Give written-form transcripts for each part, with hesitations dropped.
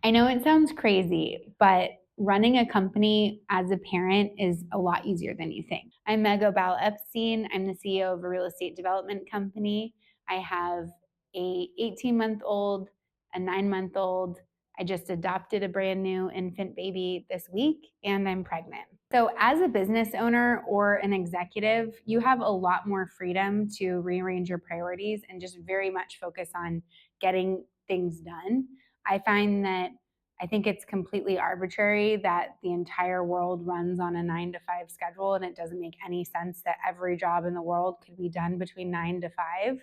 I know it sounds crazy, but running a company as a parent is a lot easier than you think. I'm Meg Epstein. I'm the CEO of a real estate development company. I have a 18-month-old, a 9-month-old. I just adopted a brand new infant baby this week, and I'm pregnant. So, as a business owner or an executive, you have a lot more freedom to rearrange your priorities and just very much focus on getting things done. I find that I think it's completely arbitrary that the entire world runs on a 9 to 5 schedule, and it doesn't make any sense that every job in the world could be done between 9 to 5.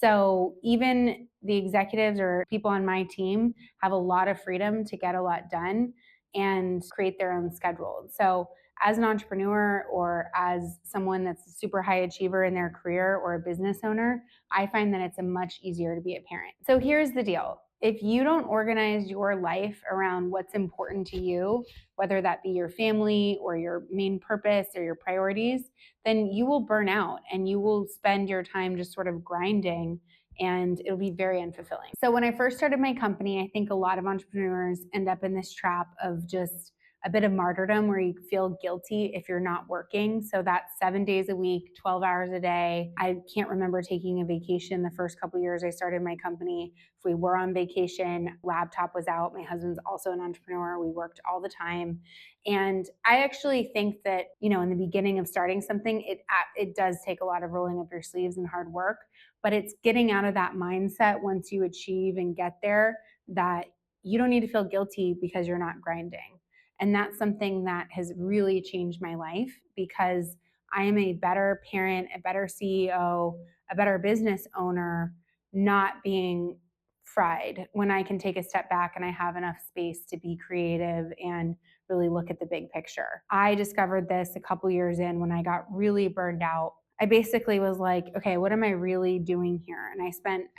So even the executives or people on my team have a lot of freedom to get a lot done and create their own schedule. So as an entrepreneur or as someone that's a super high achiever in their career or a business owner, I find that it's a much easier to be a parent. So here's the deal. If you don't organize your life around what's important to you, whether that be your family or your main purpose or your priorities, then you will burn out and you will spend your time just sort of grinding, and it'll be very unfulfilling. So when I first started my company, I think a lot of entrepreneurs end up in this trap of just a bit of martyrdom where you feel guilty if you're not working. So that's 7 days a week, 12 hours a day. I can't remember taking a vacation the first couple of years I started my company. If we were on vacation, laptop was out. My husband's also an entrepreneur. We worked all the time. And I actually think that, in the beginning of starting something, it does take a lot of rolling up your sleeves and hard work, but it's getting out of that mindset once you achieve and get there that you don't need to feel guilty because you're not grinding. And that's something that has really changed my life because I am a better parent, a better CEO, a better business owner, not being fried when I can take a step back and I have enough space to be creative and really look at the big picture. I discovered this a couple years in when I got really burned out. I basically was like, okay, what am I really doing here? And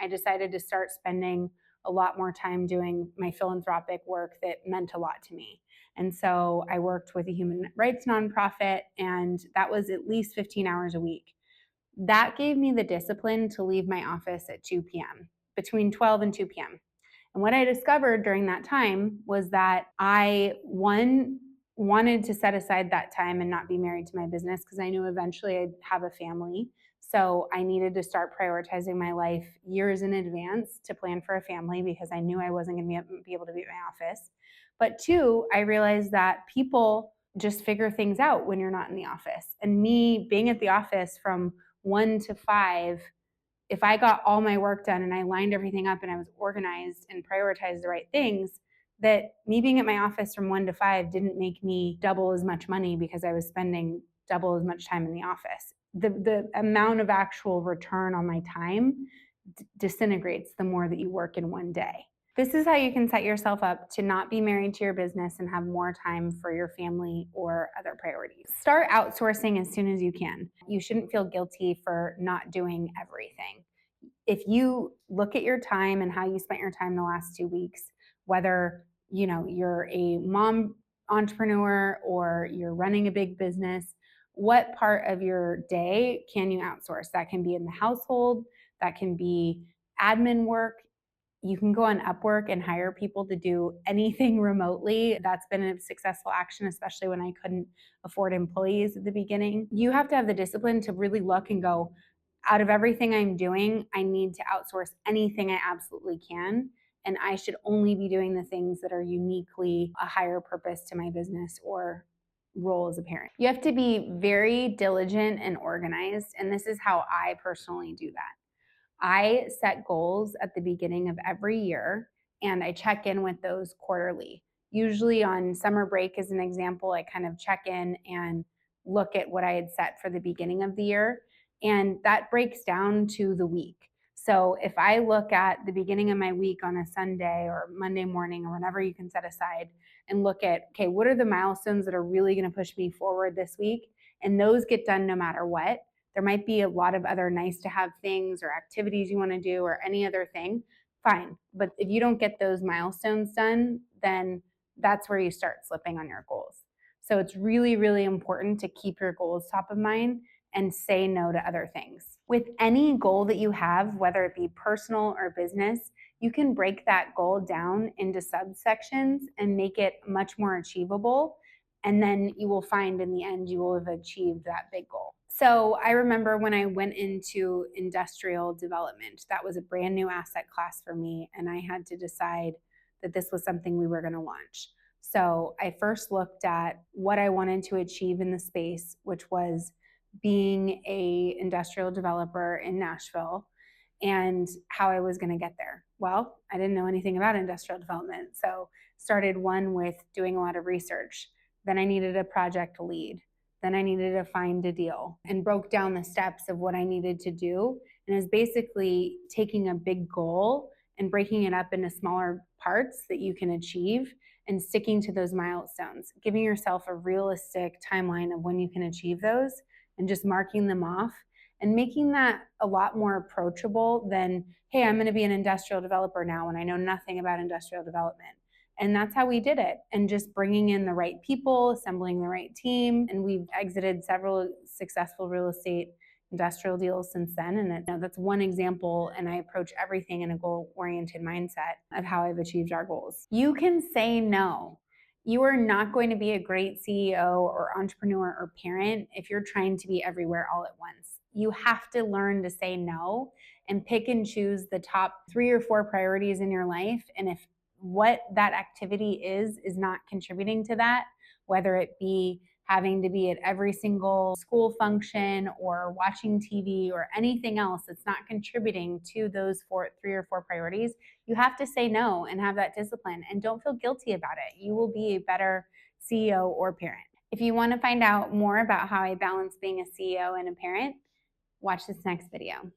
I decided to start spending a lot more time doing my philanthropic work that meant a lot to me. And so I worked with a human rights nonprofit, and that was at least 15 hours a week. That gave me the discipline to leave my office at 2 p.m., between 12 and 2 p.m. And what I discovered during that time was that one, wanted to set aside that time and not be married to my business because I knew eventually I'd have a family. So I needed to start prioritizing my life years in advance to plan for a family because I knew I wasn't going to be able to be at my office. But two, I realized that people just figure things out when you're not in the office. And me being at the office from 1 to 5, if I got all my work done and I lined everything up and I was organized and prioritized the right things, that me being at my office from 1 to 5 didn't make me double as much money because I was spending double as much time in the office. The amount of actual return on my time disintegrates the more that you work in one day. This is how you can set yourself up to not be married to your business and have more time for your family or other priorities. Start outsourcing as soon as you can. You shouldn't feel guilty for not doing everything. If you look at your time and how you spent your time the last 2 weeks, whether you're a mom entrepreneur or you're running a big business, what part of your day can you outsource? That can be in the household, that can be admin work. You can go on Upwork and hire people to do anything remotely. That's been a successful action, especially when I couldn't afford employees at the beginning. You have to have the discipline to really look and go, out of everything I'm doing, I need to outsource anything I absolutely can. And I should only be doing the things that are uniquely a higher purpose to my business or role as a parent. You have to be very diligent and organized. And this is how I personally do that. I set goals at the beginning of every year and I check in with those quarterly. Usually on summer break, as an example, I kind of check in and look at what I had set for the beginning of the year. And that breaks down to the week. So if I look at the beginning of my week on a Sunday or Monday morning or whenever you can set aside and look at, okay, what are the milestones that are really going to push me forward this week? And those get done no matter what. There might be a lot of other nice to have things or activities you want to do or any other thing, fine. But if you don't get those milestones done, then that's where you start slipping on your goals. So it's really, really important to keep your goals top of mind and say no to other things. With any goal that you have, whether it be personal or business, you can break that goal down into subsections and make it much more achievable. And then you will find in the end, you will have achieved that big goal. So I remember when I went into industrial development, that was a brand new asset class for me. And I had to decide that this was something we were going to launch. So I first looked at what I wanted to achieve in the space, which was being a industrial developer in Nashville, and how I was going to get there. Well, I didn't know anything about industrial development. So started one with doing a lot of research. Then I needed a project lead. Then I needed to find a deal, and broke down the steps of what I needed to do. And is basically taking a big goal and breaking it up into smaller parts that you can achieve and sticking to those milestones, giving yourself a realistic timeline of when you can achieve those and just marking them off, and making that a lot more approachable than, hey, I'm going to be an industrial developer now and I know nothing about industrial development. And that's how we did it. And just bringing in the right people, assembling the right team. And we've exited several successful real estate industrial deals since then. And that's one example. And I approach everything in a goal-oriented mindset of how I've achieved our goals. You can say no. You are not going to be a great CEO or entrepreneur or parent if you're trying to be everywhere all at once. You have to learn to say no and pick and choose the top 3 or 4 priorities in your life. And if what that activity is not contributing to that, whether it be having to be at every single school function or watching TV or anything else that's not contributing to those 3 or 4 priorities, you have to say no and have that discipline, and don't feel guilty about it. You will be a better CEO or parent. If you want to find out more about how I balance being a CEO and a parent, watch this next video.